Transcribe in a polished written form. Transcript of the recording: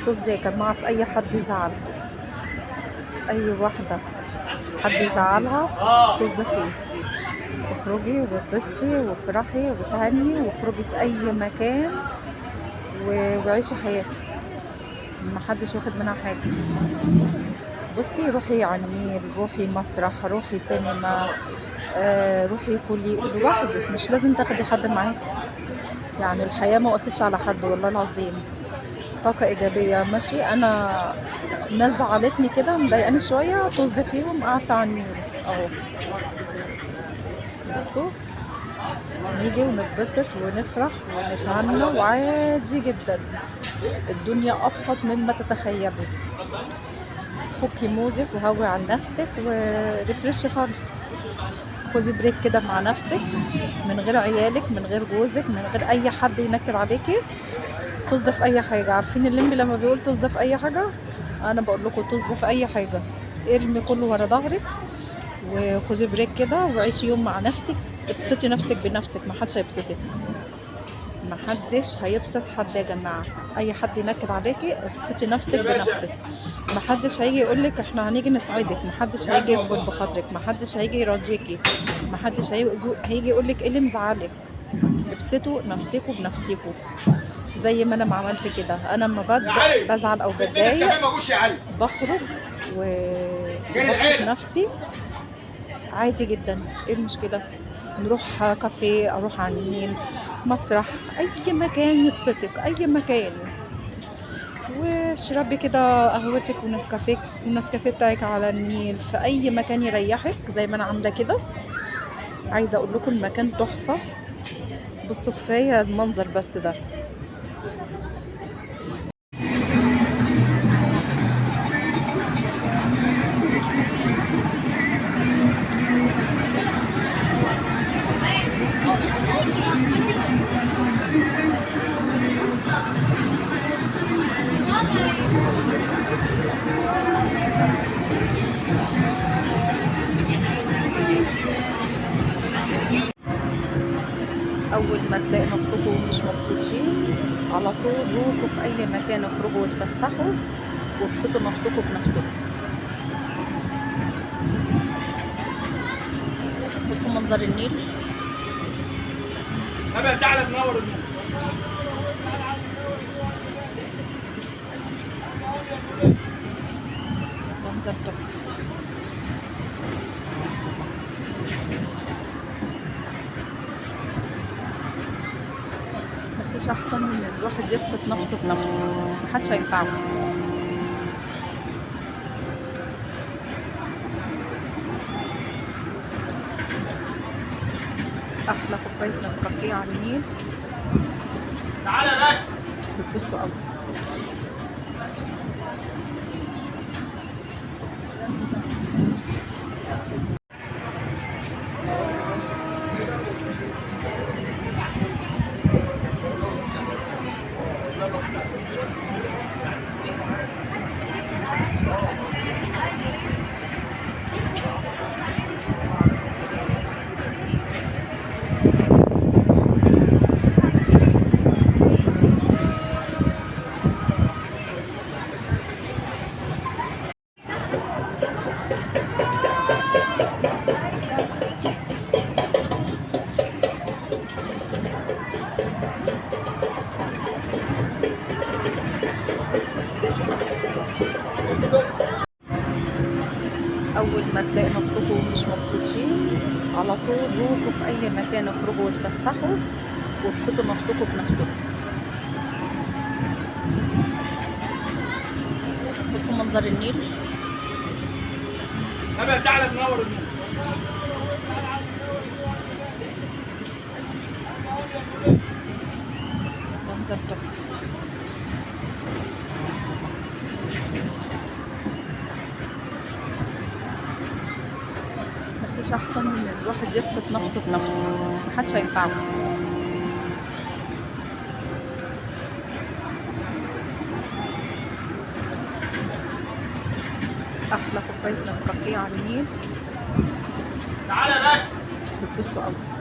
طز يا جماعة في أي حد يزعل، أي واحدة حد يزعلها طز فيه. اخرجي واتبسطي وافرحي وتهني واخرجي في أي مكان وعيشي حياتك، محدش واخد منها حاجة. بصي روحي على النيل، روحي مسرح، روحي سينما، روحي كلي لوحدك، مش لازم تاخدي حد معاكي. يعني الحياة ما وقفتش على حد والله العظيم. طاقة إيجابية ماشي. أنا ناس زعلتني كده مضايقاني شوية طز فيهم، قعدت على النيل أهو. بصوا نيجي ونتبسط ونفرح ونتهنى وعادي جدا. الدنيا أبسط مما تتخيلي. فكي مودك وهوي عن نفسك وريفرشي خالص. خدي بريك كده مع نفسك، من غير عيالك، من غير جوزك، من غير اي حد ينكد عليكي. طز في اي حاجه. عارفين الليمبي لما بيقول طز في اي حاجه؟ انا بقول لكم طز في اي حاجه. ارمي كله ورا ظهرك وخدي بريك كده وعيشي يوم مع نفسك. ابسطي نفسك بنفسك، محدش هيبسطك، محدش هيبسط حد يا جماعه. اي حد ينكد عليكي ابسطي نفسك بنفسك. محدش هيجي يقولك احنا هنيجي نساعدك، محدش هيجي يكبر بخاطرك، محدش هيجي يراضيكي، محدش هيجي يقولك ايه اللي مزعلك. ابسطوا نفسكوا بنفسكوا زي ما انا ما عملت كده. انا لما بزعل او بتضايق بخرج وببسط نفسي عادي جدا. ايه المشكله؟ نروح كافيه، اروح على النيل، مسرح، اي مكان يبسطك، اي مكان. واشربي كده قهوتك ونسكافيه بتاعك على النيل في اي مكان يريحك زي ما انا عامله كده. عايزه اقول لكم المكان تحفه. بصوا كفايه المنظر بس ده. اول ما تلاقي نفسكم مش مبسوطين على طول روحوا في اي مكان، اخرجوا واتفسحوا وابسطوا نفسكم بنفسكم. بصوا منظر النيل. ابدا تعالى منور النور. منظر تحفه. مفيش احسن من الواحد يبسط نفسه بنفسه، محدش هينفعه. احلى كوبايه نسكافيه على النيل. تعالى يا باشا. تتبسطوا قوي. اول ما تلاقي نفسكم مش مبسوطين على طول روحوا في اي مكان، اخرجوا واتفسحوا وابسطوا نفسكم بنفسكم. بصوا منظر النيل. ابدا تعالى منور النور. منظر تحفه. مفيش احسن من الواحد يبسط نفسه بنفسه، محدش هينفعه. احلى كوبايه نسكافيه على النيل. تعالى يا باشا. تتبسطوا قوي.